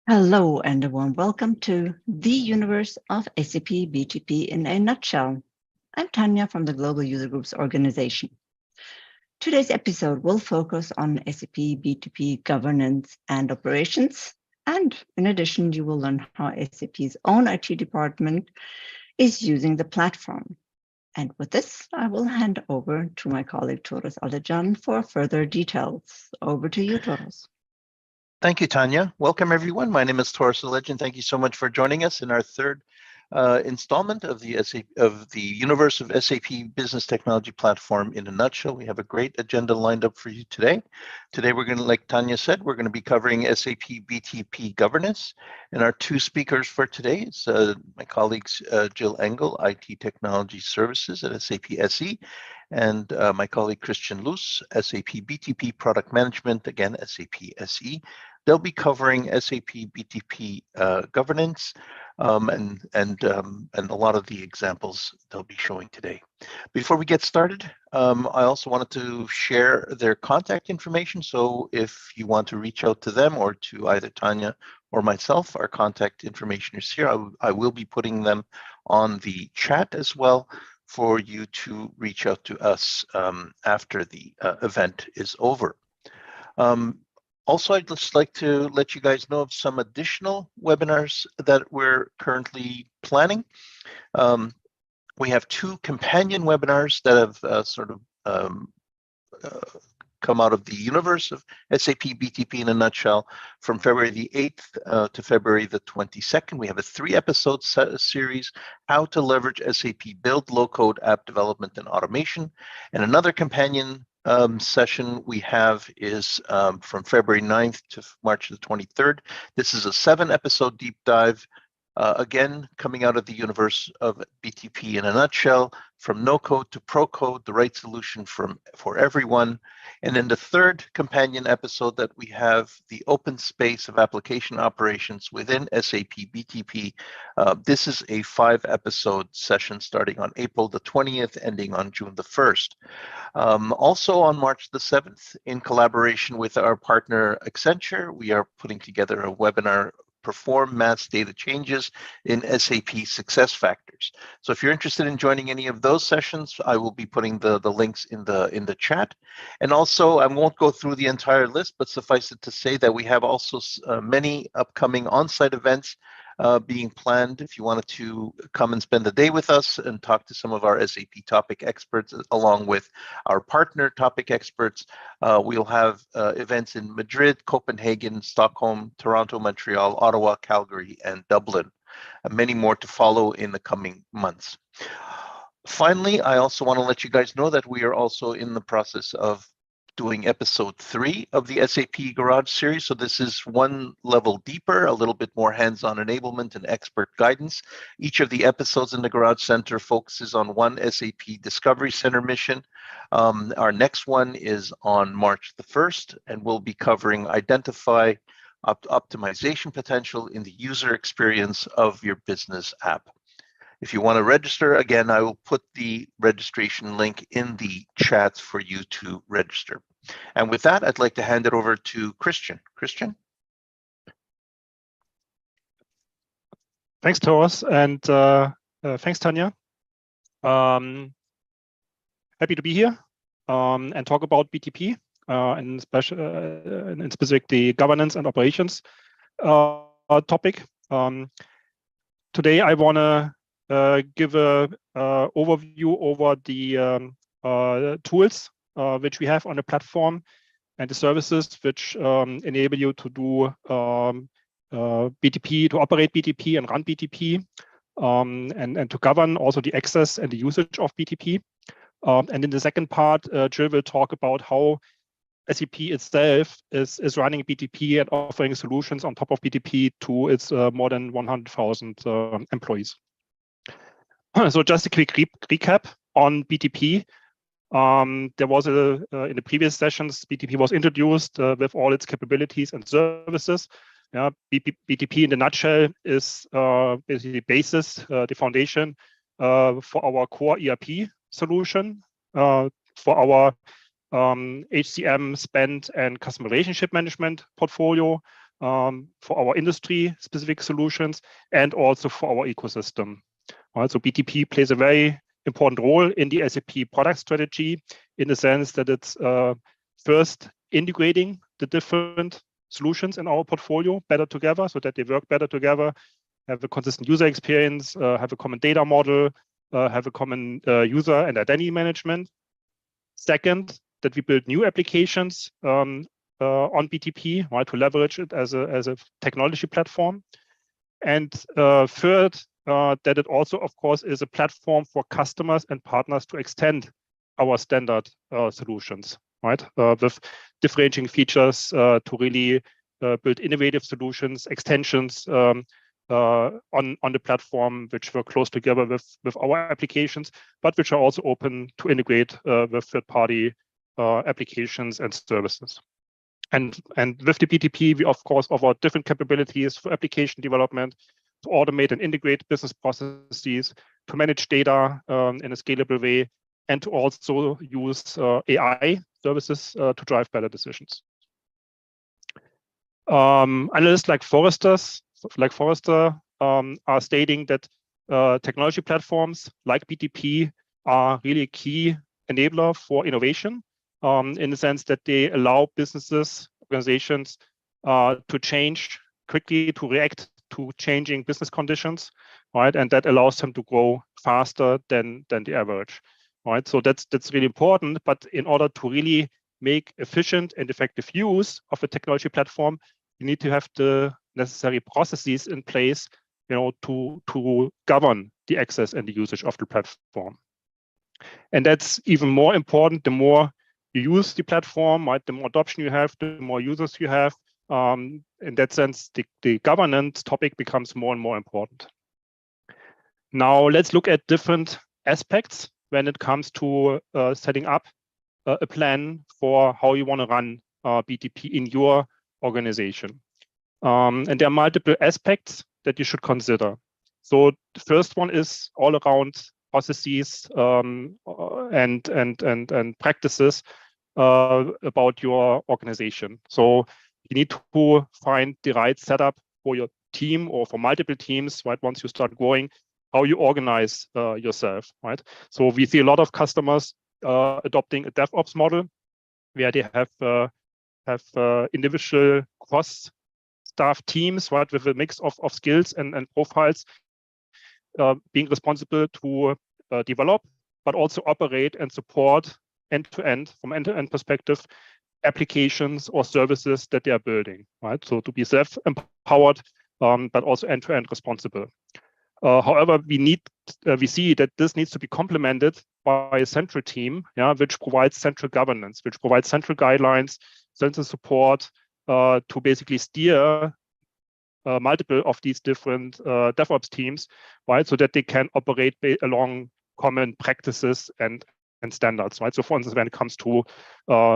Hello and a warm welcome to the universe of SAP BTP in a nutshell. I'm Tanya from the Global User Groups organization. Today's episode will focus on SAP BTP governance and operations. And in addition, you will learn how SAP's own IT department is using the platform. And with this, I will hand over to my colleague, Toros Alejan, for further details. Over to you, Toros. Thank you, Tanya. Welcome, everyone. My name is Toros Alejan. Thank you so much for joining us in our third installment of the universe of SAP Business Technology Platform in a nutshell. We have a great agenda lined up for you today. Today, we're going to, like Tanya said, we're going to be covering SAP BTP governance. And our two speakers for today is my colleagues Jill Engel, IT Technology Services at SAP SE, and my colleague Christian Luss, SAP BTP Product Management, again, SAP SE. They'll be covering SAP BTP governance and a lot of the examples they'll be showing today. Before we get started, I also wanted to share their contact information. So if you want to reach out to them or to either Tanya or myself, our contact information is here. I will be putting them on the chat as well for you to reach out to us after the event is over. Also, I'd just like to let you guys know of some additional webinars that we're currently planning. We have two companion webinars that have come out of the universe of SAP BTP in a nutshell from February the 8th to February the 22nd. We have a 3-episode series, How to Leverage SAP Build Low-Code App Development and Automation. And another companion session we have is from February 9th to March the 23rd. This is a 7-episode deep dive, again, coming out of the universe of BTP in a nutshell, from no code to pro code, the right solution for everyone. And then the third companion episode that we have, the open space of application operations within SAP BTP. This is a 5-episode session starting on April the 20th, ending on June the 1st. Also on March the 7th, in collaboration with our partner Accenture, we are putting together a webinar, Perform Mass Data Changes in SAP SuccessFactors. So if you're interested in joining any of those sessions, I will be putting the links in the chat. And also, I won't go through the entire list, but suffice it to say that we have also many upcoming on-site events being planned. If you wanted to come and spend the day with us and talk to some of our SAP topic experts along with our partner topic experts, we'll have events in Madrid, Copenhagen, Stockholm, Toronto, Montreal, Ottawa, Calgary, and Dublin. Many more to follow in the coming months. Finally, I also want to let you guys know that we are also in the process of doing episode 3 of the SAP Garage series. So this is one level deeper, a little bit more hands-on enablement and expert guidance. Each of the episodes in the Garage Center focuses on one SAP Discovery Center mission. Our next one is on March the 1st, and we'll be covering identify optimization potential in the user experience of your business app. If you want to register, again, I will put the registration link in the chats for you to register. And with that, I'd like to hand it over to Christian. Christian? Thanks, Toros, and thanks, Tanya. Happy to be here and talk about BTP and specific the governance and operations topic. Today, I want to give a overview over the tools which we have on the platform and the services which enable you to do BTP, to operate BTP and run BTP, and to govern also the access and the usage of BTP. And in the second part, Jill will talk about how SAP itself is running BTP and offering solutions on top of BTP to its more than 100,000 employees. So just a quick recap on BTP. There was in the previous sessions, BTP was introduced with all its capabilities and services. BTP in the nutshell is basically the basis, the foundation for our core ERP solution, for our HCM, spend, and customer relationship management portfolio, for our industry-specific solutions and also for our ecosystem. So BTP plays a very important role in the SAP product strategy in the sense that it's first integrating the different solutions in our portfolio better together so that they work better together, have a consistent user experience, have a common data model, have a common user and identity management. Second, that we build new applications on BTP, right, to leverage it as a technology platform. And third, that it also, of course, is a platform for customers and partners to extend our standard solutions, right, with differentiating features to really build innovative solutions, extensions on the platform, which work close together with our applications, but which are also open to integrate with third-party applications and services. And with the BTP, we of course offer different capabilities for application development, to automate and integrate business processes, to manage data in a scalable way, and to also use AI services to drive better decisions. Analysts like Forrester are stating that technology platforms like BTP are really a key enabler for innovation in the sense that they allow businesses, organizations to change quickly, to react to changing business conditions, right? And that allows them to grow faster than the average, right? So that's really important. But in order to really make efficient and effective use of a technology platform, you need to have the necessary processes in place, to govern the access and the usage of the platform. And that's even more important the more you use the platform, right? The more adoption you have, the more users you have. In that sense, the governance topic becomes more and more important. Now, let's look at different aspects when it comes to setting up a plan for how you want to run BTP in your organization. And there are multiple aspects that you should consider. So the first one is all around processes and practices about your organization. So you need to find the right setup for your team or for multiple teams, right? Once you start growing, how you organize yourself, right? So we see a lot of customers adopting a DevOps model where they have individual cross-staff teams, right, with a mix of skills and profiles being responsible to develop, but also operate and support end-to-end, from end-to-end perspective, applications or services that they are building, right? So to be self-empowered, but also end-to-end responsible. However, we see that this needs to be complemented by a central team, which provides central governance, which provides central guidelines, central support to basically steer multiple of these different DevOps teams, right? So that they can operate along common practices and standards, right? So for instance, when it comes to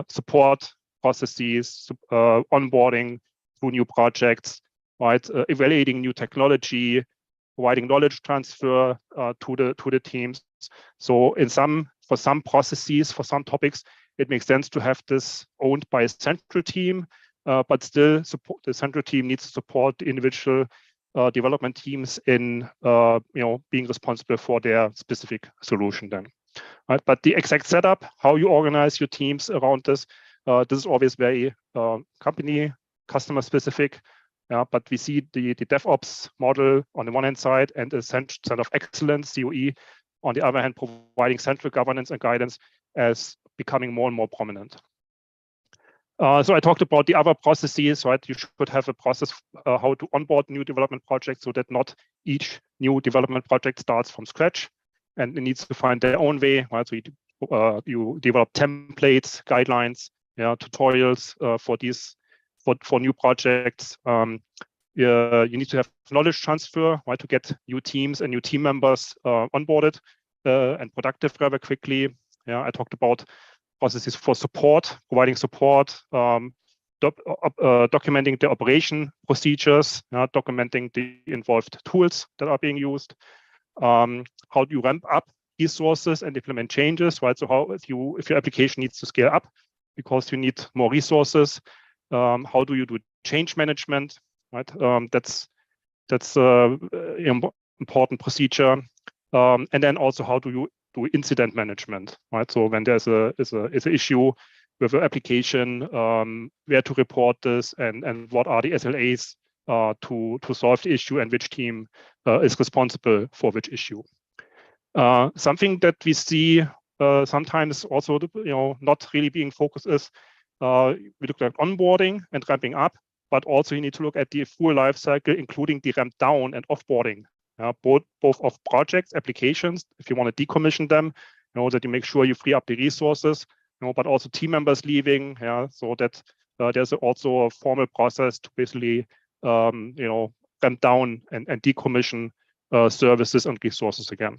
support processes, onboarding to new projects, right? Evaluating new technology, providing knowledge transfer to the teams. So for some processes, for some topics, it makes sense to have this owned by a central team, but still the central team needs to support the individual development teams in being responsible for their specific solution then. Right? But the exact setup, how you organize your teams around this is always very customer specific. But we see the DevOps model on the one hand side and a center of excellence, COE, on the other hand, providing central governance and guidance as becoming more and more prominent. So I talked about the other processes, right? You should have a process how to onboard new development projects so that not each new development project starts from scratch and it needs to find their own way, right? So you develop templates, guidelines, tutorials for new projects. You need to have knowledge transfer, right, to get new teams and new team members onboarded and productive rather quickly. I talked about processes for support, providing support, documenting the operation procedures, documenting the involved tools that are being used. How do you ramp up resources and implement changes, right? So if your application needs to scale up because you need more resources, how do you do change management, right? That's important procedure. And then also how do you do incident management, right? So when there's an issue with an application, where to report this, and what are the SLAs to solve the issue, and which team is responsible for which issue. Something that we see sometimes also, not really being focused is we look at onboarding and ramping up, but also you need to look at the full life cycle, including the ramp down and offboarding. Both of projects, applications, if you want to decommission them, that you make sure you free up the resources, but also team members leaving, so that there's also a formal process to basically, ramp down and decommission services and resources again.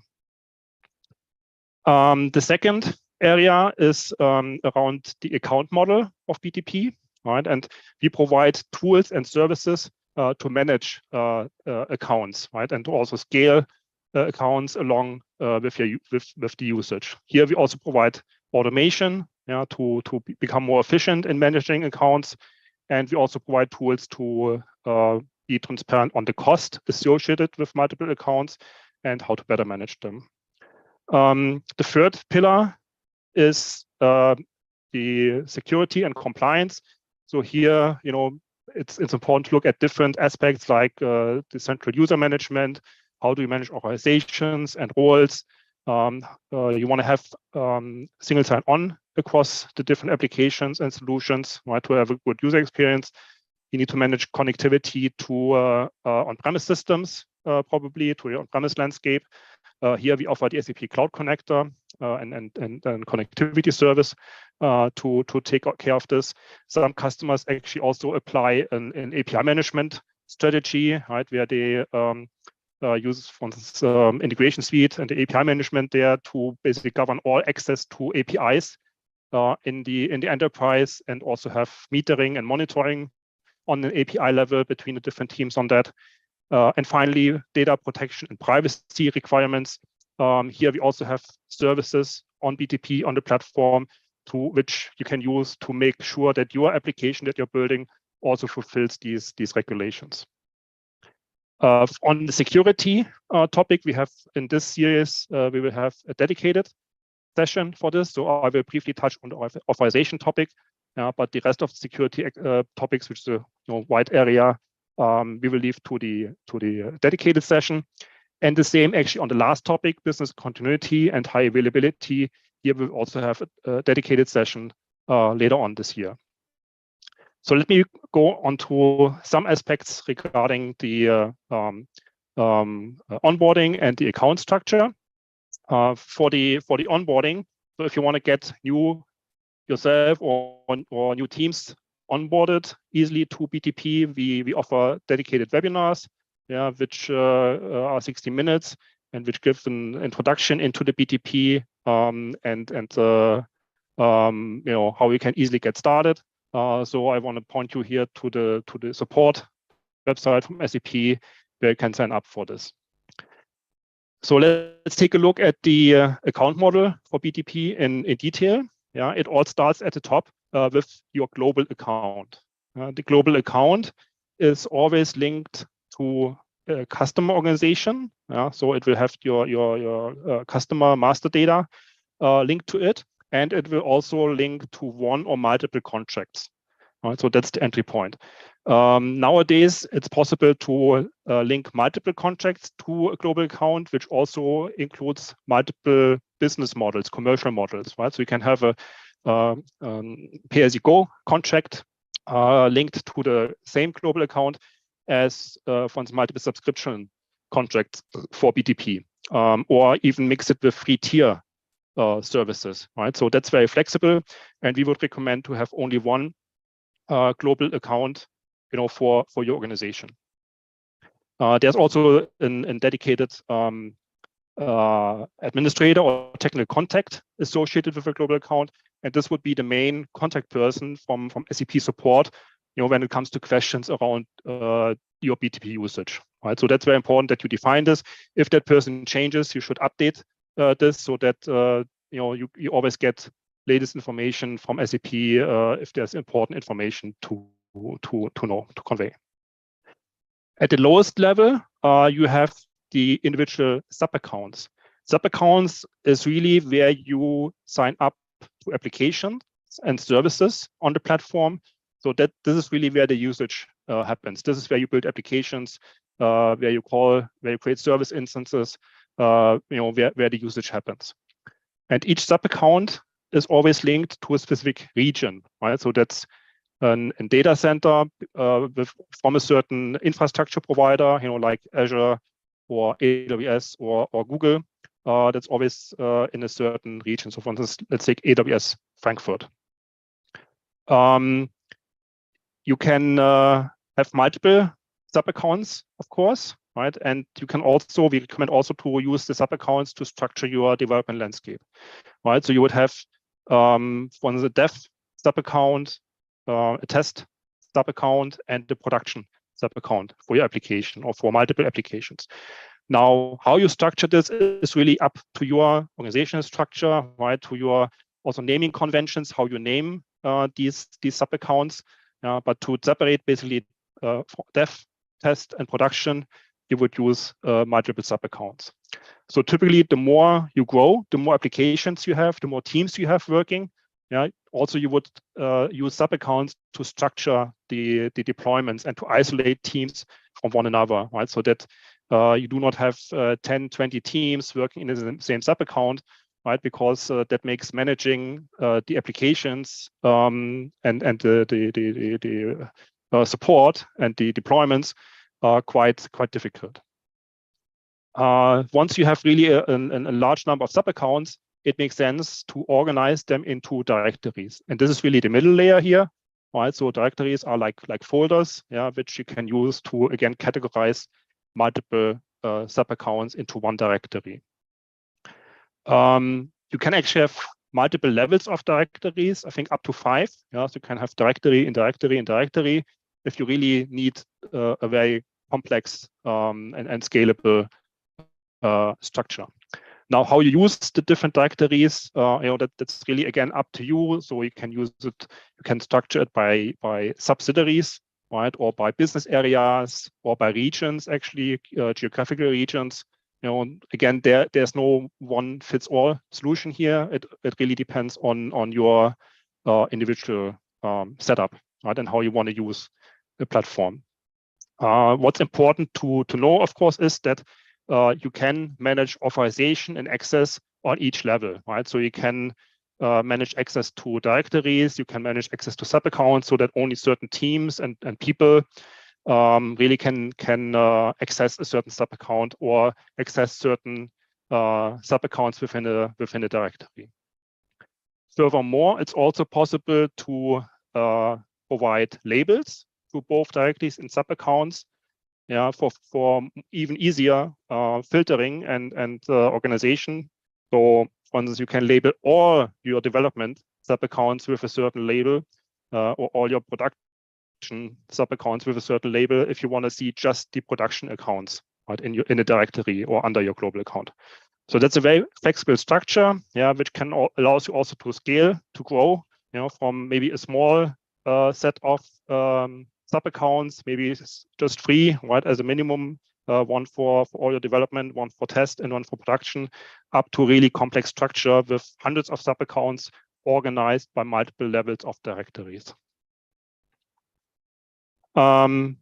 The second area is around the account model of BTP, right? And we provide tools and services to manage accounts, right, and to also scale accounts along with the usage. Here we also provide automation, to become more efficient in managing accounts, and we also provide tools to be transparent on the cost associated with multiple accounts and how to better manage them. The third pillar is the security and compliance. So here, it's important to look at different aspects like the central user management. How do you manage organizations and roles? You want to have single sign-on across the different applications and solutions, right, to have a good user experience. You need to manage connectivity to on-premise systems, probably to your on-premise landscape. Here we offer the SAP Cloud Connector and connectivity service to take care of this. Some customers actually also apply an API management strategy, right, where they use, for instance, integration suite and the API management there to basically govern all access to APIs in the enterprise, and also have metering and monitoring on an API level between the different teams on that. And finally, data protection and privacy requirements. Here we also have services on BTP on the platform to which you can use to make sure that your application that you're building also fulfills these regulations. On the security topic, we have in this series, we will have a dedicated session for this. So I will briefly touch on the authorization topic, but the rest of the security topics, which is a wide area, we will leave to the dedicated session. And the same actually on the last topic, business continuity and high availability. Here we'll also have a dedicated session later on this year. So let me go on to some aspects regarding the onboarding and the account structure. For the onboarding, so if you want to get yourself or new teams onboarded easily to BTP, we offer dedicated webinars, which are 60 minutes and which give an introduction into the BTP and how you can easily get started. So I want to point you here to the support website from SAP where you can sign up for this. So let's take a look at the account model for BTP in detail. It all starts at the top with your global account. The global account is always linked to a customer organization. So it will have your customer master data linked to it, and it will also link to one or multiple contracts. So that's the entry point. Nowadays, it's possible to link multiple contracts to a global account, which also includes multiple business models, commercial models, right? So you can have a pay-as-you-go contract linked to the same global account as, for instance, multiple subscription contracts for BTP, or even mix it with free tier services, right? So that's very flexible, and we would recommend to have only one global account, for your organization. There's also a dedicated administrator or technical contact associated with a global account, and this would be the main contact person from SAP support, when it comes to questions around your BTP usage, right? So that's very important that you define this. If that person changes, you should update this so that you always get latest information from SAP if there's important information to convey. At the lowest level, you have the individual sub-accounts. Sub-accounts is really where you sign up to applications and services on the platform. So that this is really where the usage happens. This is where you build applications, where you create service instances, where the usage happens. And each sub-account is always linked to a specific region, right? So that's a data center from a certain infrastructure provider, like Azure or AWS or Google. That's always in a certain region. So for instance, let's take AWS Frankfurt. You can have multiple sub-accounts, of course, right? And we recommend also to use the sub-accounts to structure your development landscape, right? So you would have one the dev sub-account, a test sub-account, and the production sub-account for your application or for multiple applications. Now, how you structure this is really up to your organizational structure, right? To your also naming conventions, how you name these sub-accounts. But to separate basically dev, test, and production, you would use multiple sub-accounts. So typically, the more you grow, the more applications you have, the more teams you have working. Also, you would use sub-accounts to structure the deployments and to isolate teams from one another, right? So that you do not have 10, 20 teams working in the same sub-account, right? Because that makes managing the applications and the support and the deployments quite difficult. Once you have really a large number of sub-accounts, it makes sense to organize them into directories. And this is really the middle layer here, right? So directories are like folders, which you can use to, again, categorize multiple sub-accounts into one directory. You can actually have multiple levels of directories, I think up to 5. So you can have directory in directory in directory if you really need a very complex and scalable structure. Now, how you use the different directories, that's really, again, up to you. So you can use it, you can structure it by subsidiaries, right, or by business areas, or by regions, actually, geographical regions. Again, there's no one-fits-all solution here. It really depends on your individual setup, right, and how you want to use the platform. What's important to know, of course, is that you can manage authorization and access on each level, right? So you can manage access to directories, you can manage access to sub-accounts so that only certain teams and people really can access a certain sub-account or access certain sub-accounts within a directory. Furthermore, it's also possible to provide labels to both directories and sub-accounts, for even easier filtering and organization. So, for instance, you can label all your development sub-accounts with a certain label, or all your production sub-accounts with a certain label if you want to see just the production accounts, right, in a directory or under your global account. So that's a very flexible structure, which allows you also to scale, to grow, from maybe a small set of sub-accounts, maybe just 3, right, as a minimum, one for all your development, one for test, and one for production, up to really complex structure with hundreds of sub-accounts organized by multiple levels of directories. The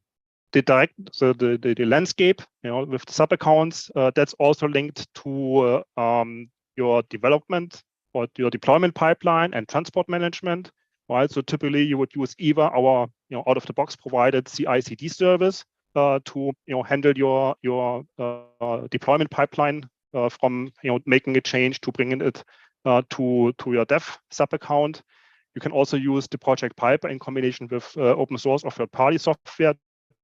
landscape, with the sub-accounts, that's also linked to your development or your deployment pipeline and transport management. Right, so typically you would use either our out-of-the-box provided CI/CD service to handle your deployment pipeline from making a change to bringing it to your dev sub-account. You can also use the project pipe in combination with open source or third-party software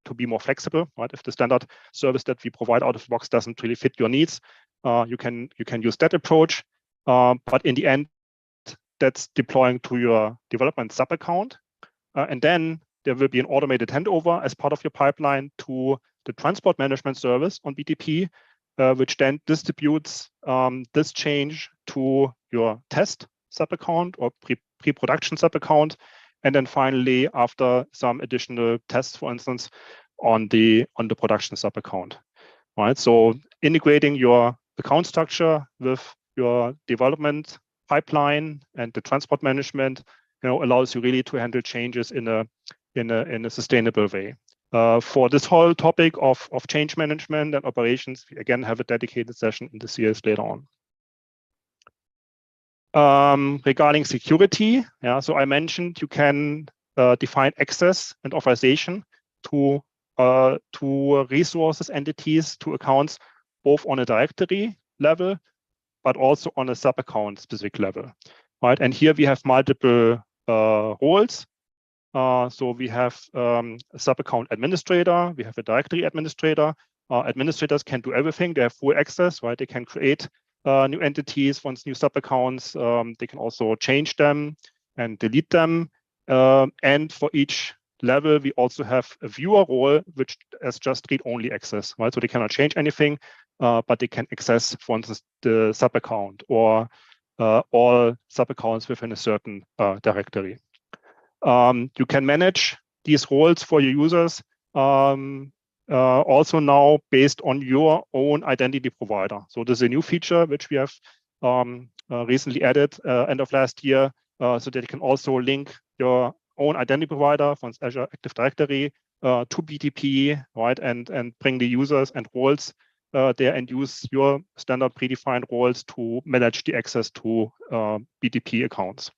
to be more flexible. Right, if the standard service that we provide out of the box doesn't really fit your needs, you can use that approach. But in the end, that's deploying to your development sub-account. And then there will be an automated handover as part of your pipeline to the transport management service on BTP, which then distributes this change to your test sub-account or pre-production sub-account. And then finally, after some additional tests, for instance, on the production sub account. Right. So integrating your account structure with your development pipeline and the transport management, allows you really to handle changes in a sustainable way. For this whole topic of change management and operations, we again have a dedicated session in the series later on. Regarding security, so I mentioned you can define access and authorization to resources, entities, to accounts, both on a directory level, but also on a sub-account specific level, right? And here we have multiple roles. So we have a sub-account administrator, we have a directory administrator. Administrators can do everything. They have full access, right? They can create new entities, once new sub-accounts. They can also change them and delete them. And for each level, we also have a viewer role, which has just read-only access, right? So they cannot change anything, but they can access, for instance, the sub-account or all sub-accounts within a certain directory. You can manage these roles for your users also now based on your own identity provider. So this is a new feature which we have recently added end of last year, so that you can also link your own identity provider from Azure Active Directory to BTP, right, and bring the users and roles there and use your standard predefined roles to manage the access to BTP accounts.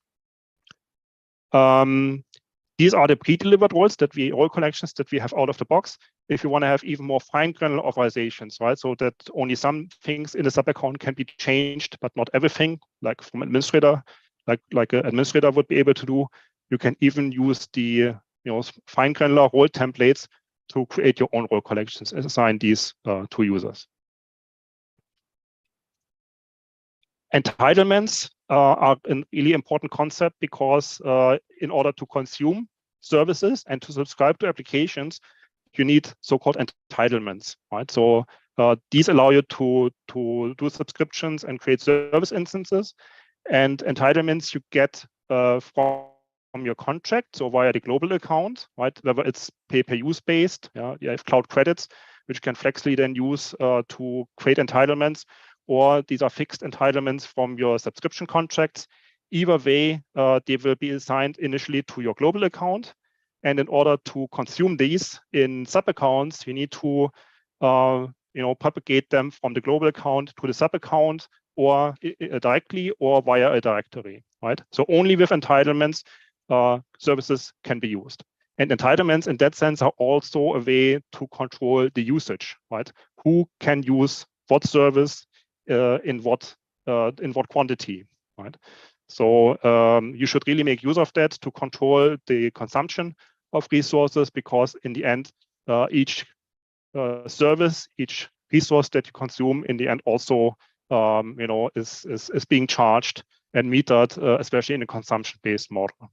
These are the pre-delivered roles role collections that we have out of the box. If you want to have even more fine granular authorizations, right, so that only some things in the sub-account can be changed, but not everything, like from administrator, like an administrator would be able to do, you can even use the fine granular role templates to create your own role collections and assign these to users. Entitlements are a really important concept because in order to consume services and to subscribe to applications, you need so-called entitlements, right? So these allow you to do subscriptions and create service instances. And entitlements you get from your contract, so via the global account, right? Whether it's pay-per-use based, you have cloud credits, which can flexibly then use to create entitlements, or these are fixed entitlements from your subscription contracts. Either way, they will be assigned initially to your global account. And in order to consume these in sub-accounts, you need to propagate them from the global account to the sub-account, or directly or via a directory, right? So only with entitlements, services can be used. And entitlements in that sense are also a way to control the usage, right? Who can use what service in what quantity, right? So you should really make use of that to control the consumption of resources, because in the end, each service, each resource that you consume in the end also is being charged and metered, especially in a consumption-based model.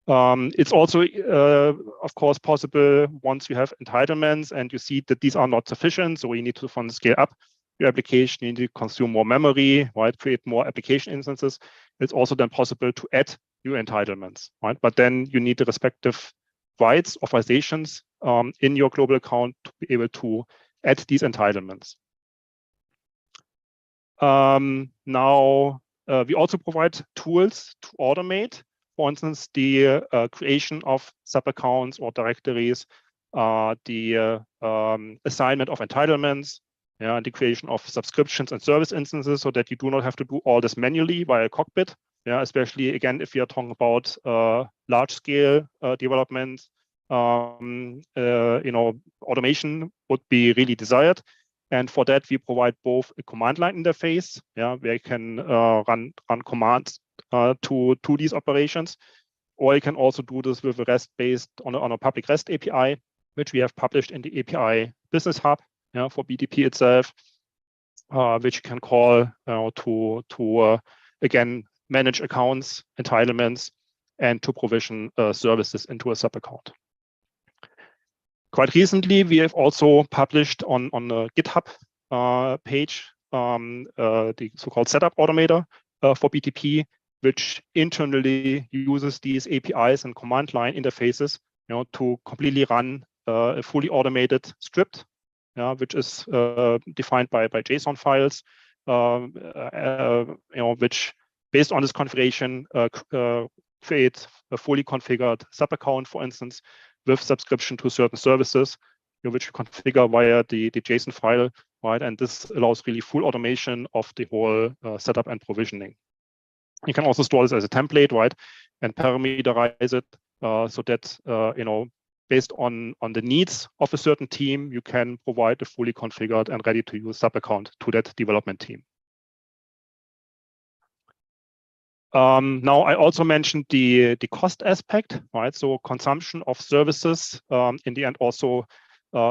It's also, of course, possible once you have entitlements and you see that these are not sufficient, so you need to scale up your application, you need to consume more memory, right? Create more application instances. It's also then possible to add new entitlements, right? But then you need the respective rights, authorizations in your global account to be able to add these entitlements. Now, we also provide tools to automate, for instance, the creation of sub-accounts or directories, the assignment of entitlements, and the creation of subscriptions and service instances, so that you do not have to do all this manually via Cockpit. Especially again, if you are talking about large-scale development, automation would be really desired. And for that, we provide both a command line interface, where you can run commands to these operations, or you can also do this with a REST-based on a public REST API, which we have published in the API Business Hub for BTP itself, which you can call to again manage accounts, entitlements, and to provision services into a sub-account. Quite recently, we have also published on the GitHub page the so-called setup automator for BTP, which internally uses these APIs and command line interfaces, to completely run a fully automated script, which is defined by JSON files, which based on this configuration create a fully configured sub account, for instance, with subscription to certain services, which you configure via the JSON file, right? And this allows really full automation of the whole setup and provisioning. You can also store this as a template, right, and parameterize it so that based on the needs of a certain team, you can provide a fully configured and ready to use sub account to that development team. Now, I also mentioned the cost aspect, right? So consumption of services in the end also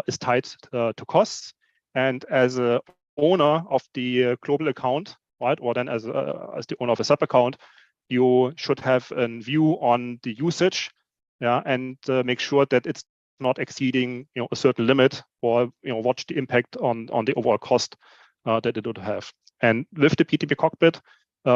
is tied to costs. And as a owner of the global account, right, or then as the owner of a sub account, you should have a view on the usage, and make sure that it's not exceeding a certain limit, or watch the impact on the overall cost that it would have. And with the BTP cockpit,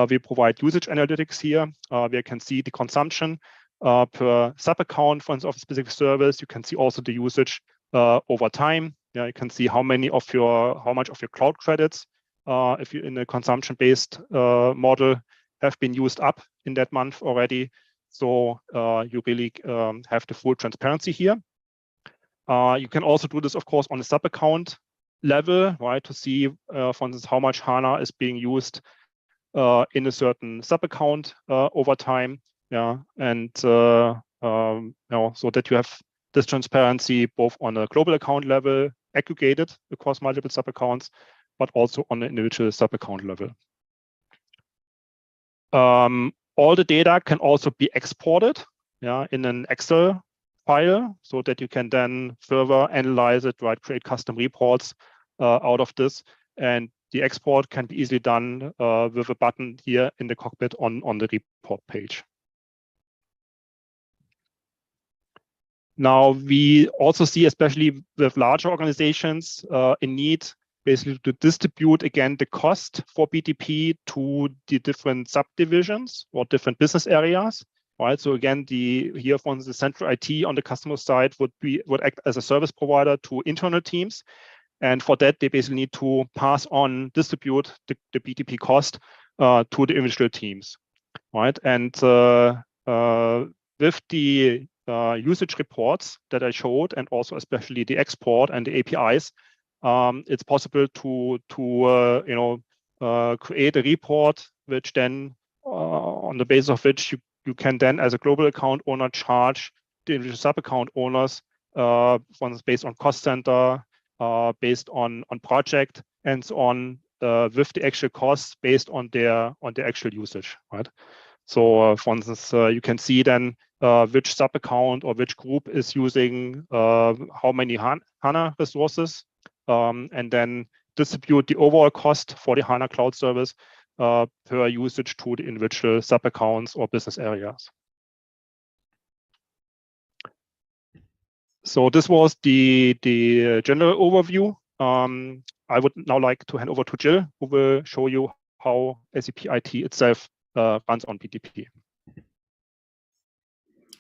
we provide usage analytics here. We can see the consumption per sub account, for instance, of a specific service. You can see also the usage over time. You can see how much of your cloud credits, if you're in a consumption-based model, have been used up in that month already. So you really have the full transparency here. You can also do this, of course, on a sub account level, right, to see, for instance, how much HANA is being used in a certain sub account over time, and so that you have this transparency both on a global account level, aggregated across multiple sub accounts, but also on an individual sub account level. All the data can also be exported, in an Excel file, so that you can then further analyze it, right, create custom reports out of this. And the export can be easily done with a button here in the cockpit on the report page. Now, we also see, especially with larger organizations, a need basically to distribute, again, the cost for BTP to the different subdivisions or different business areas, right? So again, here, for instance, the central IT on the customer side would act as a service provider to internal teams. And for that, they basically need to distribute the BTP cost to the individual teams, right? And with the usage reports that I showed, and also especially the export and the APIs, it's possible to create a report, which then, on the basis of which you can then, as a global account owner, charge the individual sub-account owners, for instance, based on cost center, based on project, and so on, with the actual costs based on their actual usage, right? So, for instance, you can see then which sub account or which group is using how many HANA resources, and then distribute the overall cost for the HANA cloud service per usage to the individual sub accounts or business areas. So this was the general overview. I would now like to hand over to Jill, who will show you how SAP IT itself runs on BTP.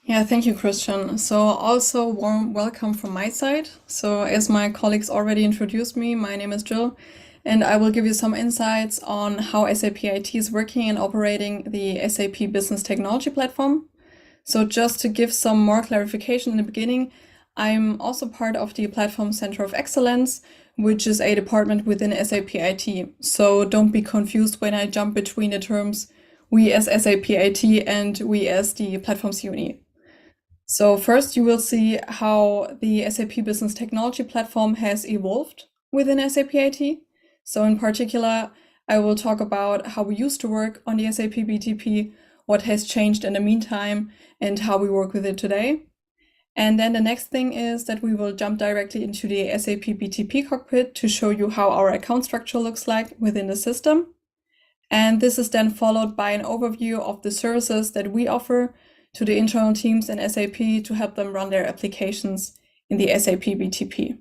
Yeah, thank you, Christian. So also warm welcome from my side. So as my colleagues already introduced me, my name is Jill, and I will give you some insights on how SAP IT is working and operating the SAP Business Technology Platform. So just to give some more clarification in the beginning, I'm also part of the Platform Center of Excellence, which is a department within SAP IT. So don't be confused when I jump between the terms we as SAP IT and we as the Platforms Uni. So first, you will see how the SAP Business Technology Platform has evolved within SAP IT. So in particular, I will talk about how we used to work on the SAP BTP, what has changed in the meantime, and how we work with it today. And then the next thing is that we will jump directly into the SAP BTP cockpit to show you how our account structure looks like within the system. And this is then followed by an overview of the services that we offer to the internal teams in SAP to help them run their applications in the SAP BTP.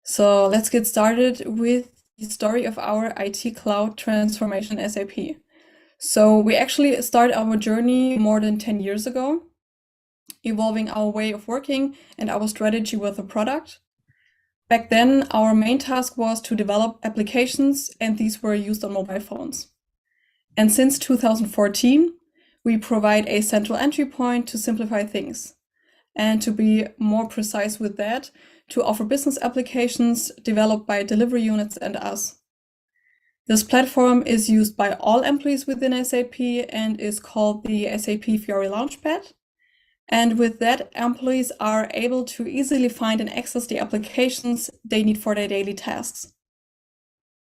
So let's get started with the story of our IT cloud transformation SAP. So we actually started our journey more than 10 years ago, evolving our way of working and our strategy with the product. Back then, our main task was to develop applications, and these were used on mobile phones. And since 2014, we provide a central entry point to simplify things. And to be more precise with that, to offer business applications developed by delivery units and us. This platform is used by all employees within SAP and is called the SAP Fiori Launchpad. And with that, employees are able to easily find and access the applications they need for their daily tasks.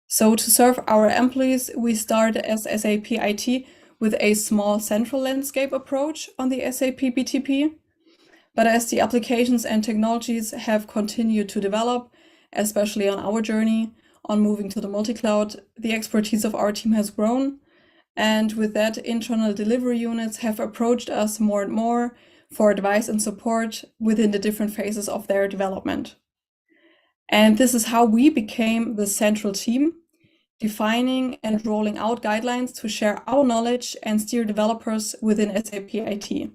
So to serve our employees, we started as SAP IT with a small central landscape approach on the SAP BTP. But as the applications and technologies have continued to develop, especially on our journey on moving to the multi-cloud, the expertise of our team has grown. And with that, internal delivery units have approached us more and more for advice and support within the different phases of their development. And this is how we became the central team, defining and rolling out guidelines to share our knowledge and steer developers within SAP IT.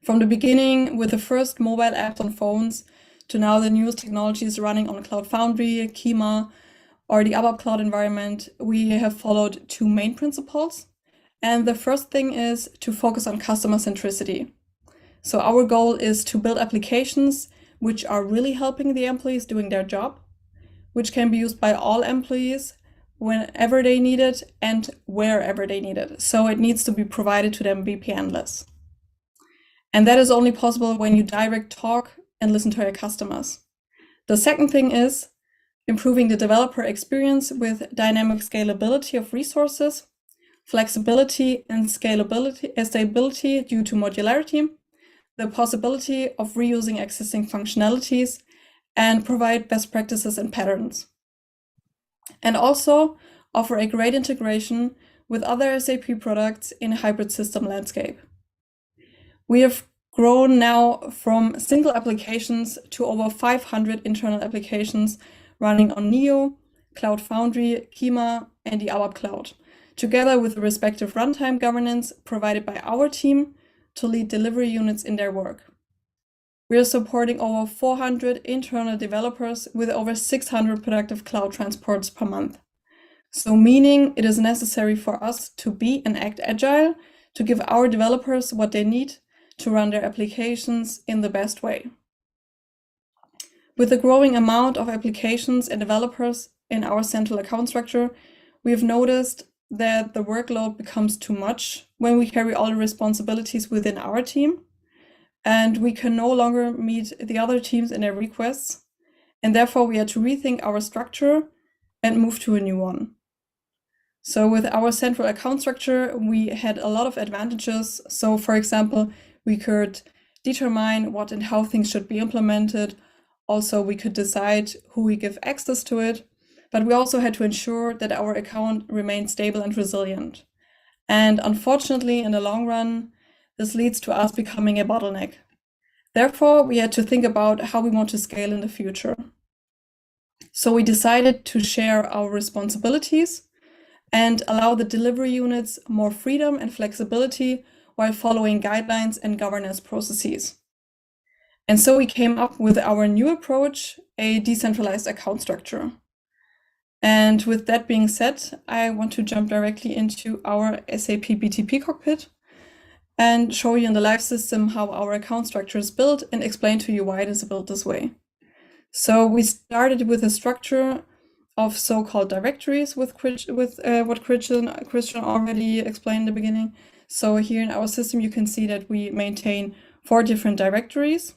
From the beginning, with the first mobile apps on phones, to now the newest technologies running on Cloud Foundry, Kyma, or the ABAP cloud environment, we have followed two main principles. And the first thing is to focus on customer centricity. So our goal is to build applications which are really helping the employees doing their job, which can be used by all employees whenever they need it and wherever they need it. So it needs to be provided to them VPN-less. And that is only possible when you direct talk and listen to your customers. The second thing is improving the developer experience with dynamic scalability of resources, flexibility and stability due to modularity, the possibility of reusing existing functionalities, and provide best practices and patterns. And also offer a great integration with other SAP products in a hybrid system landscape. We have grown now from single applications to over 500 internal applications running on Neo, Cloud Foundry, Kyma, and the ABAP Cloud, together with the respective runtime governance provided by our team to lead delivery units in their work. We are supporting over 400 internal developers with over 600 productive cloud transports per month. So meaning it is necessary for us to be and act agile to give our developers what they need to run their applications in the best way. With the growing amount of applications and developers in our central account structure, we have noticed that the workload becomes too much when we carry all the responsibilities within our team, and we can no longer meet the other teams in their requests, and therefore we had to rethink our structure and move to a new one. So with our central account structure, we had a lot of advantages. So for example, we could determine what and how things should be implemented. Also, we could decide who we give access to it, but we also had to ensure that our account remained stable and resilient. And unfortunately, in the long run, this leads to us becoming a bottleneck. Therefore, we had to think about how we want to scale in the future. So we decided to share our responsibilities and allow the delivery units more freedom and flexibility while following guidelines and governance processes. And so we came up with our new approach, a decentralized account structure. And with that being said, I want to jump directly into our SAP BTP cockpit and show you in the live system how our account structure is built and explain to you why it is built this way. So we started with a structure of so-called directories with what Christian already explained in the beginning. So here in our system, you can see that we maintain 4 different directories.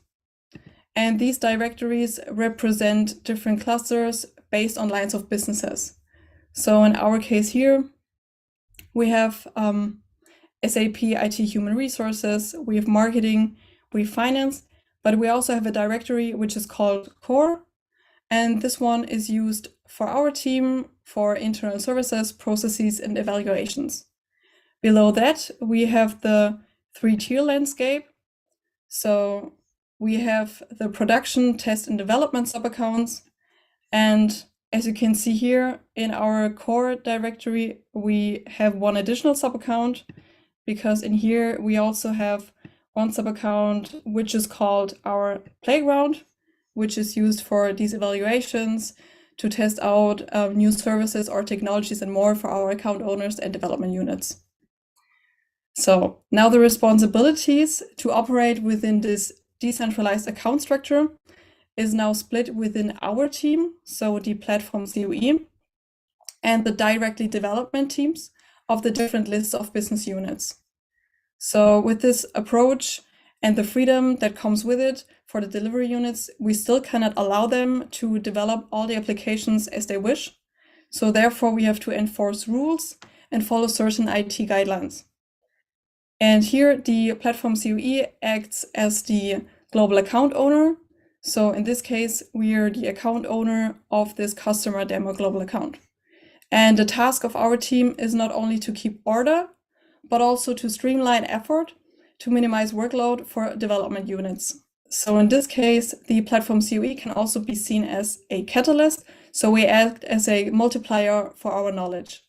And these directories represent different clusters based on lines of businesses. So in our case here, we have SAP IT Human Resources, we have Marketing, we have Finance, but we also have a directory which is called Core. And this one is used for our team for internal services, processes, and evaluations. Below that, we have the 3-tier landscape. So we have the production, test, and development sub-accounts and as you can see here in our core directory, we have one additional sub-account, because in here we also have one sub-account which is called our playground, which is used for these evaluations to test out new services or technologies and more for our account owners and development units. So now the responsibilities to operate within this decentralized account structure is now split within our team, so the platform COE, and the directly development teams of the different lists of business units. So with this approach and the freedom that comes with it for the delivery units, we still cannot allow them to develop all the applications as they wish. So therefore we have to enforce rules and follow certain IT guidelines. And here the platform COE acts as the global account owner. So in this case, we are the account owner of this customer demo global account. And the task of our team is not only to keep order, but also to streamline effort to minimize workload for development units. So in this case, the platform COE can also be seen as a catalyst. So we act as a multiplier for our knowledge.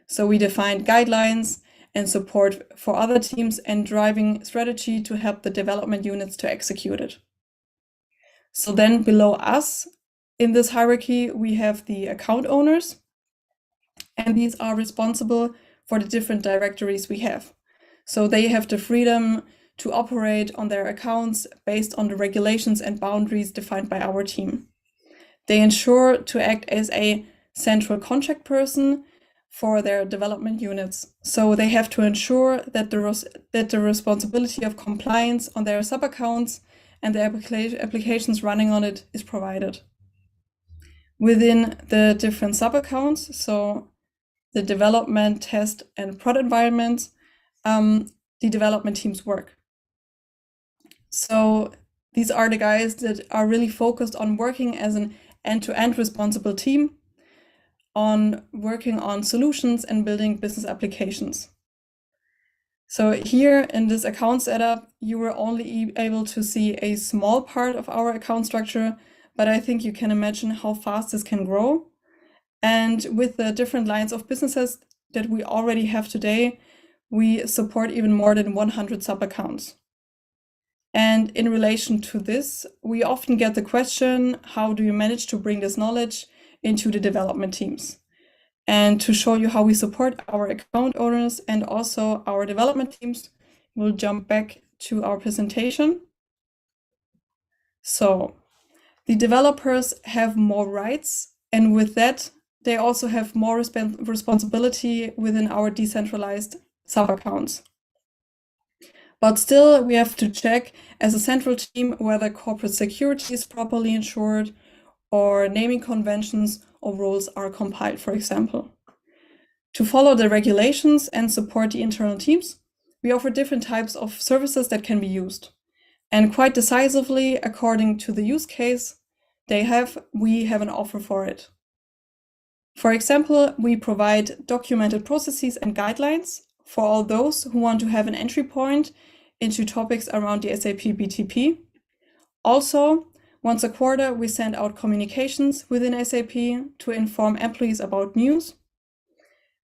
So we define guidelines and support for other teams and driving strategy to help the development units to execute it. So then below us in this hierarchy, we have the account owners, and these are responsible for the different directories we have. So they have the freedom to operate on their accounts based on the regulations and boundaries defined by our team. They ensure to act as a central contact person for their development units. So they have to ensure that the responsibility of compliance on their sub-accounts and the applications running on it is provided. Within the different sub-accounts, so the development, test, and prod environments, the development teams work. So these are the guys that are really focused on working as an end-to-end responsible team, on working on solutions and building business applications. So here in this account setup, you were only able to see a small part of our account structure, but I think you can imagine how fast this can grow. And with the different lines of businesses that we already have today, we support even more than 100 sub-accounts. And in relation to this, we often get the question, how do you manage to bring this knowledge into the development teams? And to show you how we support our account owners and also our development teams, we'll jump back to our presentation. So the developers have more rights, and with that, they also have more responsibility within our decentralized sub-accounts. But still, we have to check as a central team whether corporate security is properly ensured or naming conventions or rules are compiled, for example. To follow the regulations and support the internal teams, we offer different types of services that can be used. And quite decisively, according to the use case we have an offer for it. For example, we provide documented processes and guidelines for all those who want to have an entry point into topics around the SAP BTP. Also, once a quarter, we send out communications within SAP to inform employees about news.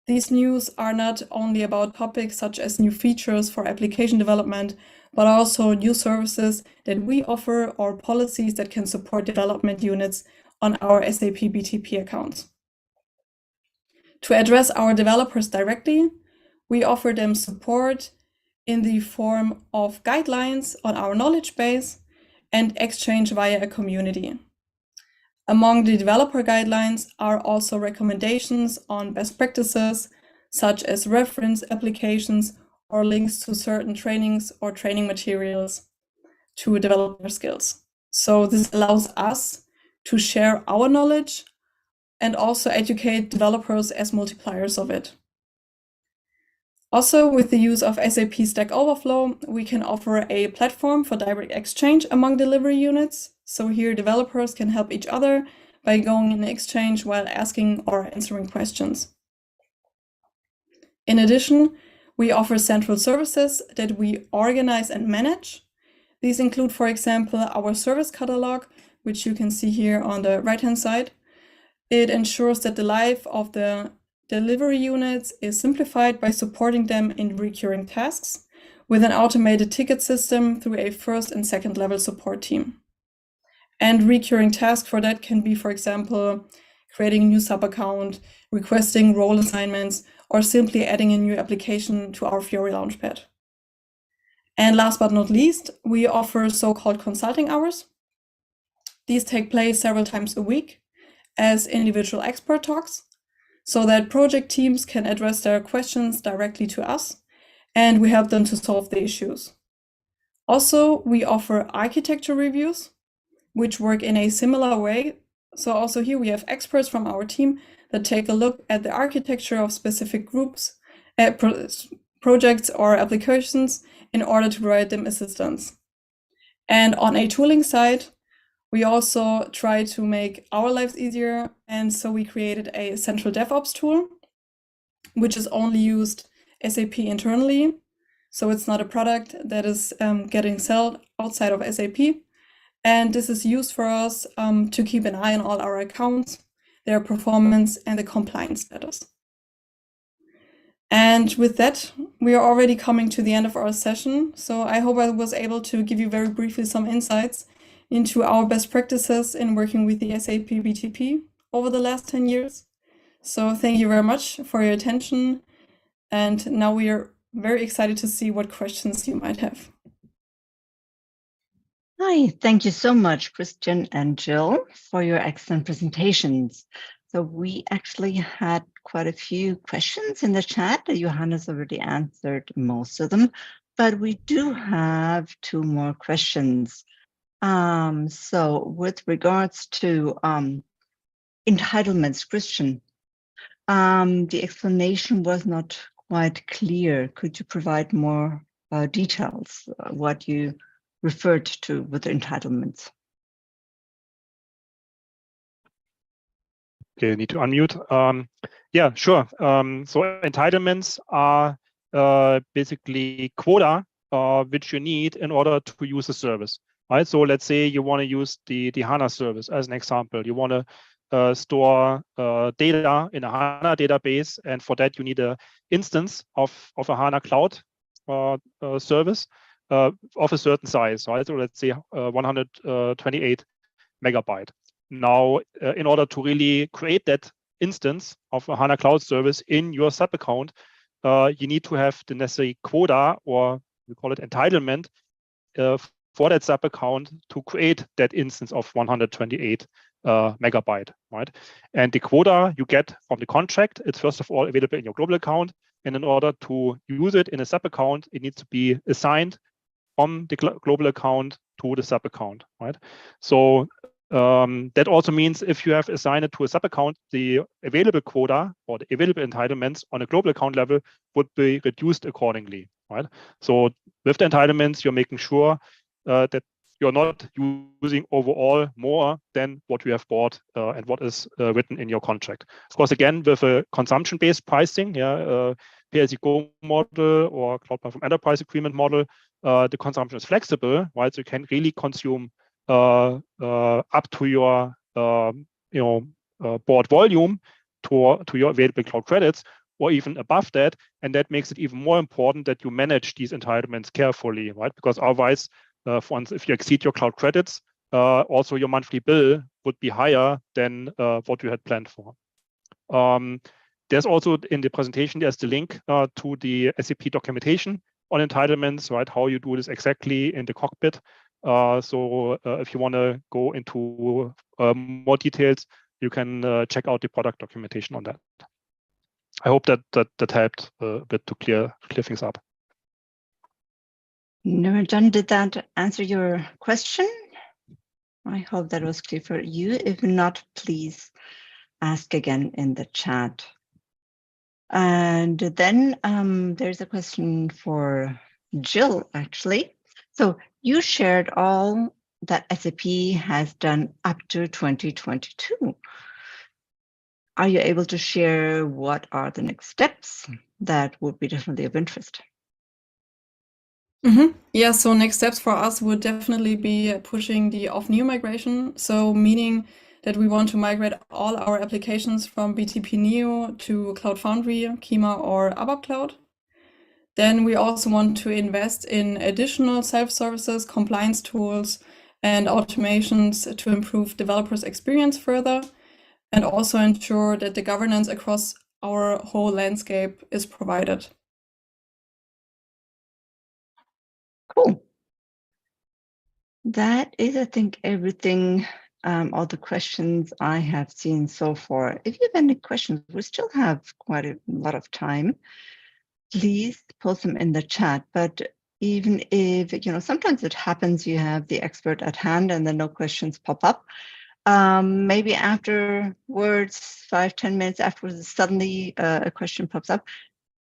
These news are not only about topics such as new features for application development, but also new services that we offer or policies that can support development units on our SAP BTP accounts. To address our developers directly, we offer them support in the form of guidelines on our knowledge base and exchange via a community. Among the developer guidelines are also recommendations on best practices, such as reference applications or links to certain trainings or training materials to developer skills. So this allows us to share our knowledge and also educate developers as multipliers of it. Also, with the use of SAP Stack Overflow, we can offer a platform for direct exchange among delivery units. So here developers can help each other by going in exchange while asking or answering questions. In addition, we offer central services that we organize and manage. These include, for example, our service catalog, which you can see here on the right-hand side, It ensures that the life of the delivery units is simplified by supporting them in recurring tasks with an automated ticket system through a first and second level support team. And recurring tasks for that can be, for example, creating a new sub-account, requesting role assignments, or simply adding a new application to our Fiori Launchpad. And last but not least, we offer so-called consulting hours. These take place several times a week as individual expert talks, so that project teams can address their questions directly to us, and we help them to solve the issues. Also, we offer architecture reviews, which work in a similar way. So also here we have experts from our team that take a look at the architecture of specific groups, projects or applications in order to provide them assistance. And on a tooling side, we also try to make our lives easier. And so we created a central DevOps tool, which is only used SAP internally. So it's not a product that is getting sold outside of SAP. And this is used for us to keep an eye on all our accounts, their performance, and the compliance status. And with that, we are already coming to the end of our session. So I hope I was able to give you very briefly some insights into our best practices in working with the SAP BTP over the last 10 years. So thank you very much for your attention. And now we are very excited to see what questions you might have. Hi, thank you so much, Christian and Jill, for your excellent presentations. So we actually had quite a few questions in the chat. Johannes already answered most of them, but we do have 2 more questions. So with regards to entitlements, Christian, the explanation was not quite clear. Could you provide more details, what you referred to with the entitlements? Okay, I need to unmute. Yeah, sure. So entitlements are basically quota which you need in order to use a service. Right. So let's say you want to use the HANA service as an example. You want to store data in a HANA database, and for that you need an instance of a HANA cloud service of a certain size. Right. So let's say 128 megabyte. Now, in order to really create that instance of a HANA Cloud service in your SAP account, you need to have the necessary quota, or we call it entitlement, for that SAP account to create that instance of 128 megabyte, right? And the quota you get from the contract, it's first of all available in your global account. And in order to use it in a SAP account, it needs to be assigned from the global account to the SAP account, right? So that also means if you have assigned it to a SAP account, the available quota or the available entitlements on a global account level would be reduced accordingly, right? So with the entitlements, you're making sure that you're not using overall more than what you have bought and what is written in your contract. Of course, again, with a consumption-based pricing, pay-as-you-go model or Cloud Platform Enterprise Agreement model, the consumption is flexible, right? So you can really consume up to your board volume to your available cloud credits, or even above that, and that makes it even more important that you manage these entitlements carefully, right? Because otherwise, for instance, if you exceed your cloud credits, also your monthly bill would be higher than what you had planned for. There's also in the presentation, there's the link to the SAP documentation on entitlements, right? How you do this exactly in the cockpit. So if you want to go into more details, you can check out the product documentation on that. I hope that helped a bit to clear things up. Nurjan, did that answer your question? I hope that was clear for you. If not, please ask again in the chat. And then there's a question for Jill, actually. So you shared all that SAP has done up to 2022. Are you able to share what are the next steps? That would be definitely of interest. Yeah, so next steps for us would definitely be pushing the off new migration. So meaning that we want to migrate all our applications from BTP Neo to Cloud Foundry, Kyma, or ABAP Cloud. Then we also want to invest in additional self-services, compliance tools, and automations to improve developers' experience further, and also ensure that the governance across our whole landscape is provided. Cool. That is, I think, everything, all the questions I have seen so far. If you have any questions, we still have quite a lot of time. Please post them in the chat. But even if, sometimes it happens, you have the expert at hand and then no questions pop up. Maybe afterwards, 5-10 minutes afterwards, suddenly a question pops up.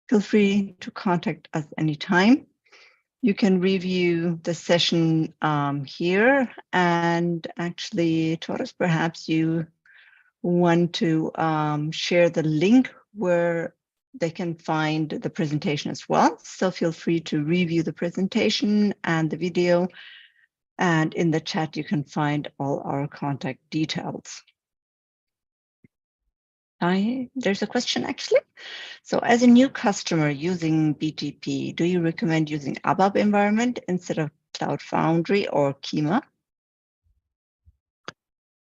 Feel free to contact us anytime. You can review the session here, and actually, Taurus, perhaps you want to share the link where they can find the presentation as well. So feel free to review the presentation and the video, and in the chat you can find all our contact details. There's a question actually. So as a new customer using BTP, do you recommend using ABAP environment instead of Cloud Foundry or Kyma?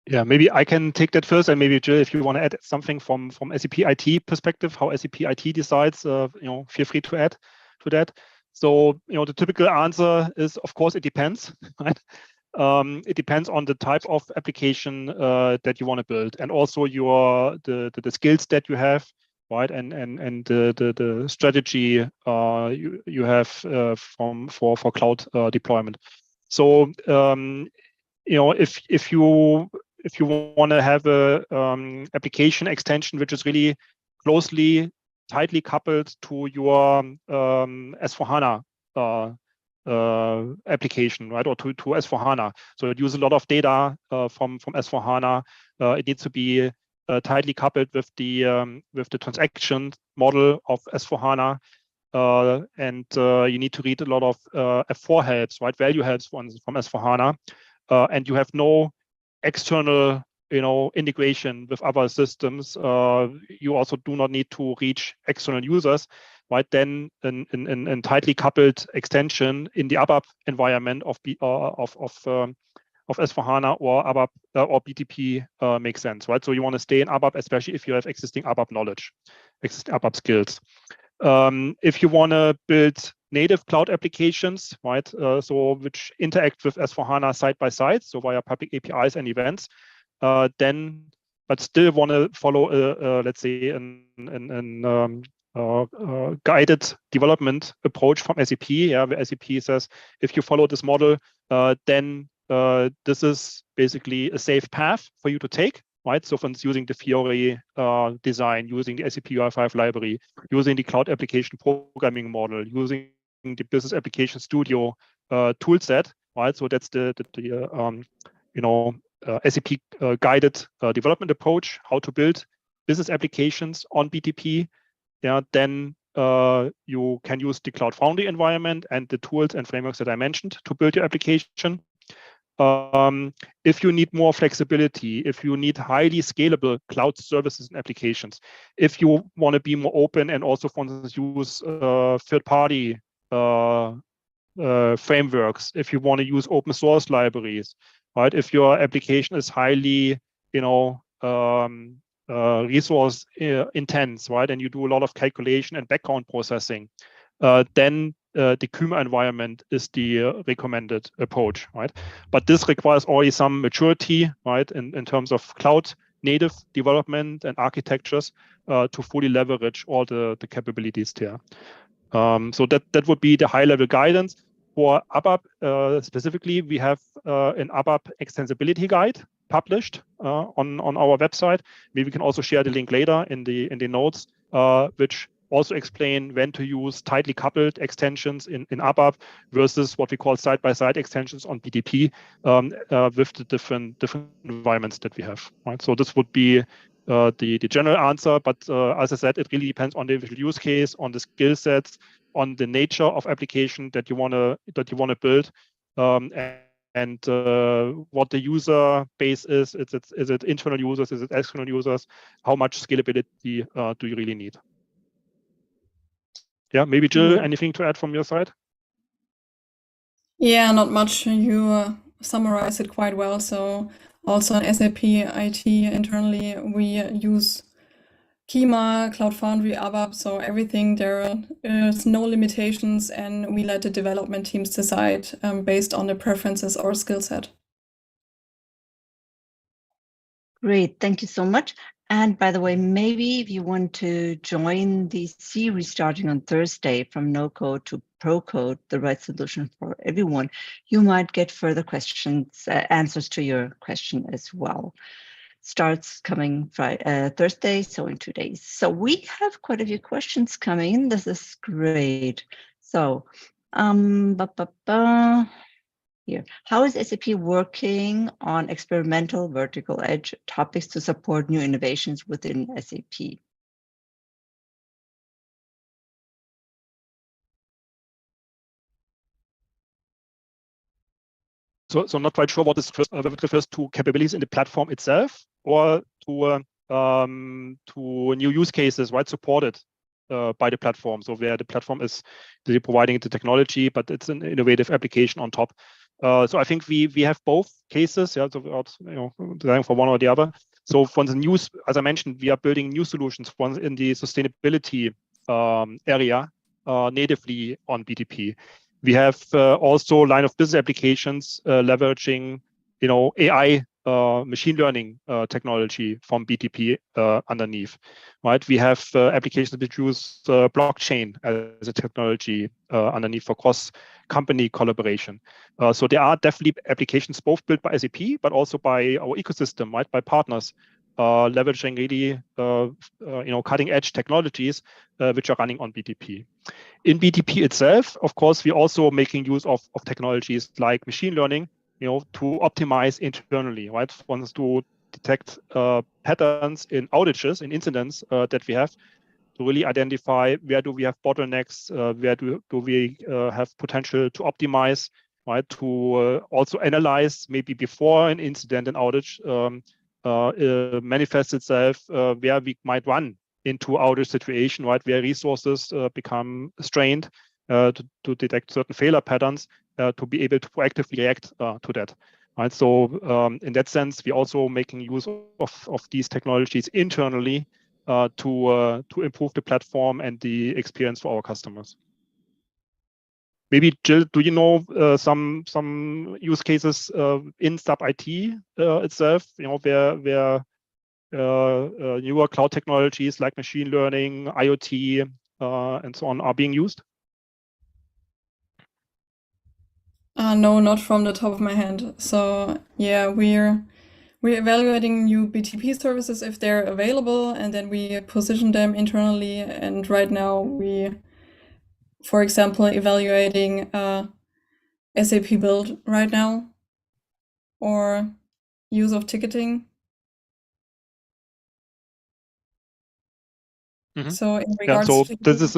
Yeah, maybe I can take that first, and maybe Jill, if you want to add something from SAP IT perspective, how SAP IT decides, feel free to add to that. So, the typical answer is, of course, it depends, right? It depends on the type of application that you want to build, and also the skills that you have, right? And the strategy you have for cloud deployment. So if you want to have a application extension which is really tightly coupled to your S4HANA application, right, or to S4HANA. So it uses a lot of data from S4HANA. It needs to be tightly coupled with the transaction model of S4HANA, and you need to read a lot of F4 helps, right, value helps from S4HANA, and you have no external integration with other systems. You also do not need to reach external users, right? Then a tightly coupled extension in the ABAP environment of S4HANA or ABAP or BTP makes sense, right? So you want to stay in ABAP, especially if you have existing ABAP knowledge, existing ABAP skills. If you want to build native cloud applications, right? So which interact with S4HANA side by side, so via public APIs and events, then, but still want to follow, let's say, guided development approach from SAP, where SAP says, if you follow this model, then this is basically a safe path for you to take, right? So for instance, using the Fiori design, using the SAP UI5 library, using the cloud application programming model, using the Business Application Studio toolset, right? So that's the SAP guided development approach, how to build business applications on BTP. Yeah, then you can use the Cloud Foundry environment and the tools and frameworks that I mentioned to build your application. If you need more flexibility, if you need highly scalable cloud services and applications, if you want to be more open and also, for instance, use third-party frameworks, if you want to use open source libraries, right? If your application is highly, resource intense, right, and you do a lot of calculation and background processing, then the Kyma environment is the recommended approach, right? But this requires already some maturity, right, in terms of cloud native development and architectures to fully leverage all the capabilities there. So that would be the high-level guidance. For ABAP specifically, we have an ABAP extensibility guide published on our website. Maybe we can also share the link later in the notes, which also explain when to use tightly coupled extensions in ABAP versus what we call side-by-side extensions on BTP with the different environments that we have. Right. So this would be the general answer, but as I said, it really depends on the individual use case, on the skill sets, on the nature of application that you want to build, what the user base is it internal users, is it external users, how much scalability do you really need? Yeah, maybe Jill, anything to add from your side? Yeah, not much. You summarized it quite well. So also in SAP IT internally, we use Kima, Cloud Foundry, ABAP, so everything there is no limitations, and we let the development teams decide based on the preferences or skill set. Great, thank you so much. And by the way, maybe if you want to join the series starting on Thursday from no code to pro code, the right solution for everyone, you might get further questions, answers to your question as well. Starts coming Thursday, so in 2 days. So we have quite a few questions coming in. This is great. So, here, how is SAP working on experimental vertical edge topics to support new innovations within SAP? So not quite sure what this refers to capabilities in the platform itself or to new use cases, right, supported by the platform. So where the platform is providing the technology, but it's an innovative application on top. So I think we have both cases, yeah, so without designing for one or the other. So for the news, as I mentioned, we are building new solutions in the sustainability area natively on BTP. We have also line of business applications leveraging, AI, machine learning technology from BTP underneath, right? We have applications which use blockchain as a technology underneath for cross-company collaboration. So there are definitely applications both built by SAP, but also by our ecosystem, right? By partners leveraging really, cutting-edge technologies which are running on BTP. In BTP itself, of course, we're also making use of technologies like machine learning, to optimize internally, right? Once to detect patterns in outages, in incidents that we have, to really identify where do we have bottlenecks, where do we have potential to optimize, right? To also analyze maybe before an incident, an outage manifests itself, where we might run into outage situation, right? Where resources become strained to detect certain failure patterns, to be able to proactively react to that. Right. So in that sense, we're also making use of these technologies internally to improve the platform and the experience for our customers. Maybe Jill, do you know some use cases in SAP IT itself? Where newer cloud technologies like machine learning, IoT, and so on are being used? No, not from the top of my head. So yeah, we're evaluating new BTP services if they're available, and then we position them internally. And right now we, for example, evaluating SAP Build right now, or use of ticketing. Mm-hmm. So in regards so to this is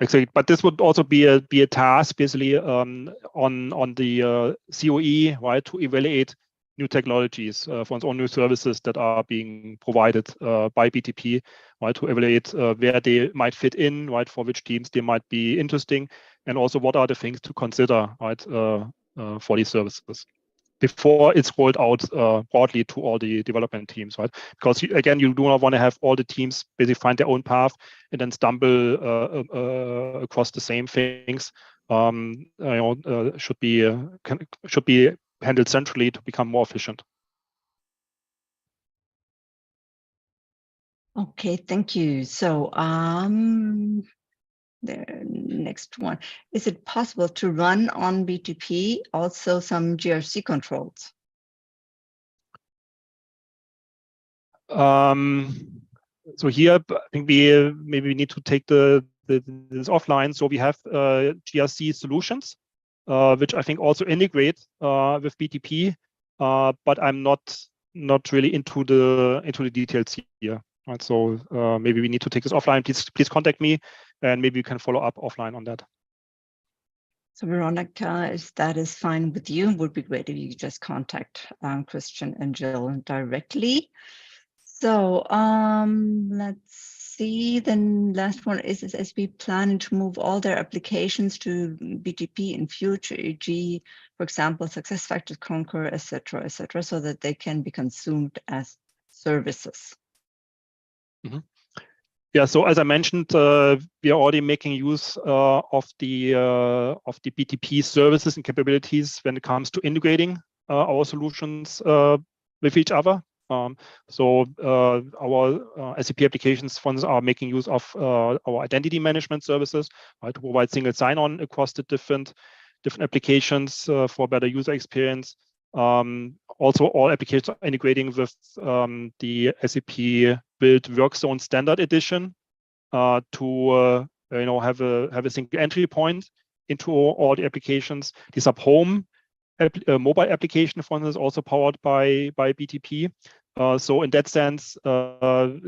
Exactly, but this would also be a task basically on the COE, right, to evaluate new technologies for its own new services that are being provided by BTP, right, to evaluate where they might fit in, right, for which teams they might be interesting, and also what are the things to consider, right, for these services before it's rolled out broadly to all the development teams, right? Because again, you do not want to have all the teams basically find their own path and then stumble across the same things. Should be handled centrally to become more efficient. Okay, thank you. So the next one, is it possible to run on BTP also some GRC controls? So here, I think we maybe need to take this offline. So we have GRC solutions, which I think also integrate with BTP, but I'm not really into the details here. Right, so maybe we need to take this offline. Please contact me, and maybe we can follow up offline on that. So Veronica, if that is fine with you, would be great if you just contact Christian and Jill directly. So let's see. Then last one is SAP planning to move all their applications to BTP in future, e.g., for example, SuccessFactors, Concur, etc., so that they can be consumed as services. Mm-hmm. Yeah, so as I mentioned, we are already making use of the BTP services and capabilities when it comes to integrating our solutions with each other. So our SAP applications funds are making use of our identity management services, right, to provide single sign-on across the different applications for better user experience. Also, all applications are integrating with the SAP Build Workzone Standard Edition to have a single entry point into all the applications. The SAP Home mobile application fund is also powered by BTP. So in that sense, the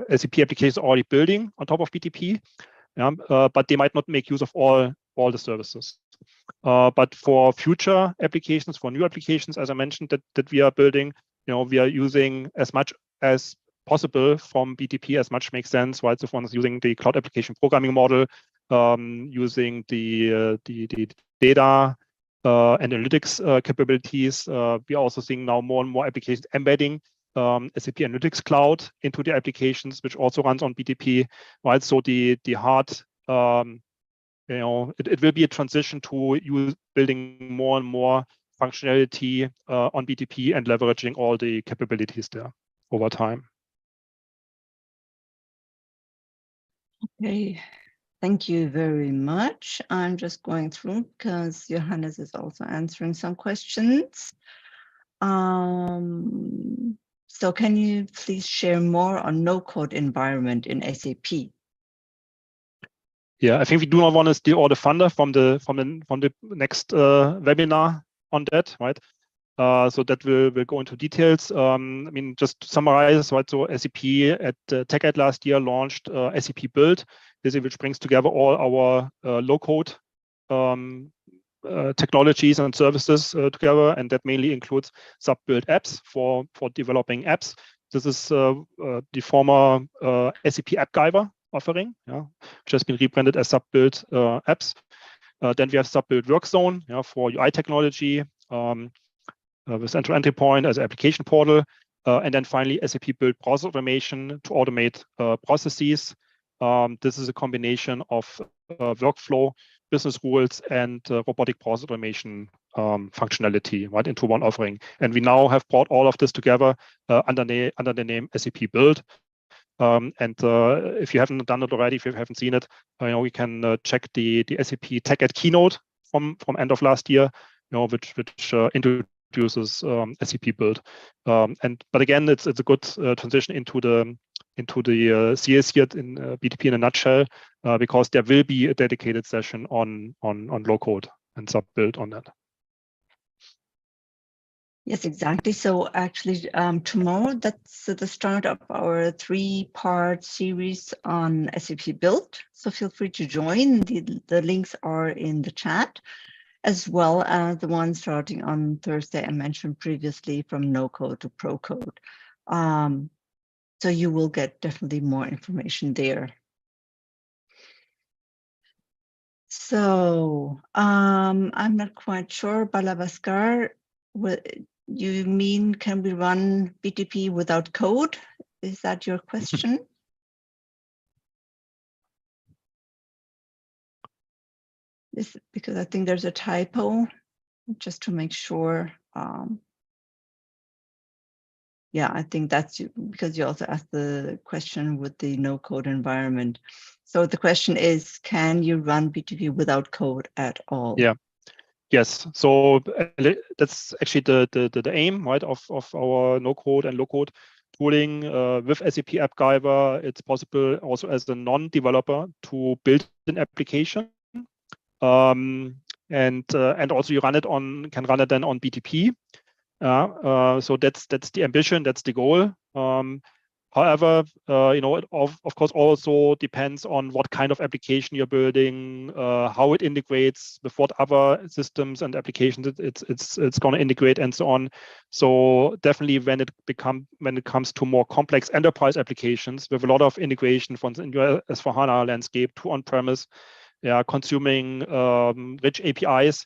SAP applications are already building on top of BTP, but they might not make use of all the services. But for future applications, for new applications, as I mentioned, that we are building, we are using as much as possible from BTP, as much makes sense, right? So for instance, using the cloud application programming model, using the data analytics capabilities. We are also seeing now more and more applications embedding SAP Analytics Cloud into the applications, which also runs on BTP, right? So the hard it will be a transition to building more and more functionality on BTP and leveraging all the capabilities there over time. Okay, thank you very much. I'm just going through because Johannes is also answering some questions. So can you please share more on no-code environment in SAP? Yeah, I think we do not want to steal all the thunder from the next webinar on that, right? So that will go into details. I mean, just to summarize, right? So SAP at TechEd last year launched SAP Build, which brings together all our low-code technologies and services together, and that mainly includes SAP Build apps for developing apps. This is the former SAP AppGyver offering, which has been rebranded as SAP Build apps. Then we have SAP Build Workzone for UI technology with central entry point as an application portal. And then finally, SAP Build Process Automation to automate processes. This is a combination of workflow, business rules, and robotic process automation functionality, right, into one offering. And we now have brought all of this together under the name SAP Build. And if you haven't done it already, if you haven't seen it, we can check the SAP TechEd keynote from end of last year, which introduces SAP Build. But again, it's a good transition into the CS here in BTP in a nutshell, because there will be a dedicated session on low code and SAP Build on that. Yes, exactly. So actually tomorrow, that's the start of our 3-part series on SAP Build. So feel free to join. The links are in the chat, as well as the one starting on Thursday I mentioned previously, from no code to pro code. So you will get definitely more information there. So I'm not quite sure, Balavaskar, you mean can we run BTP without code? Is that your question? This, because I think there's a typo, just to make sure. Yeah, I think that's because you also asked the question with the no code environment. So the question is, can you run BTP without code at all? Yeah. Yes. So that's actually the aim, right, of our no code and low code tooling with SAP AppGyver. It's possible also as a non-developer to build an application, and also you can run it then on BTP. So that's the ambition, that's the goal. However, it of course also depends on what kind of application you're building, how it integrates with what other systems and applications it's going to integrate, and so on. So definitely, when it comes to more complex enterprise applications with a lot of integration from the S/4HANA landscape to on-premise, consuming rich APIs,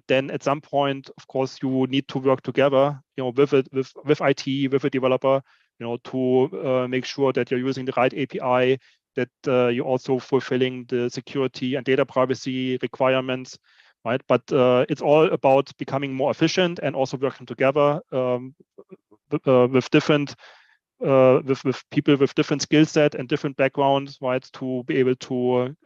then at some point, of course, you need to work together, with IT, with a developer, to make sure that you're using the right API, that you're also fulfilling the security and data privacy requirements, right? But it's all about becoming more efficient and also working together with different with people with different skill set and different backgrounds, right, to be able to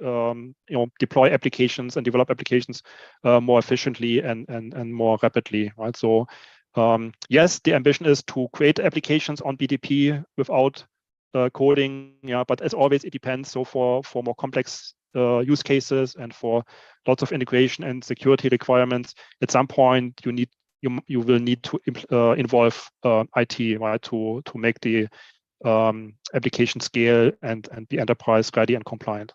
deploy applications and develop applications more efficiently and more rapidly, right? So yes, the ambition is to create applications on BTP without coding, but as always, it depends. So for more complex use cases and for lots of integration and security requirements, at some point you will need to involve IT, right, to make the application scale and be enterprise ready and compliant.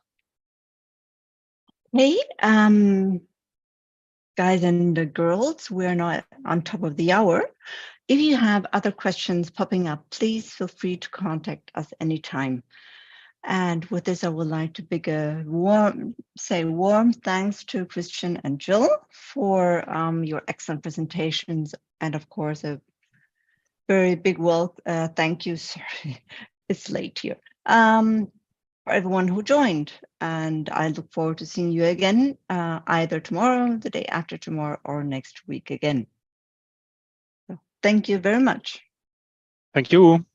Hey, guys and girls, we're now on top of the hour. If you have other questions popping up, please feel free to contact us anytime. And with this, I would like to warm thanks to Christian and Jill for your excellent presentations, and of course a very big thank you. Sorry, it's late here. For everyone who joined, and I look forward to seeing you again either tomorrow, the day after tomorrow, or next week again. So, thank you very much. Thank you.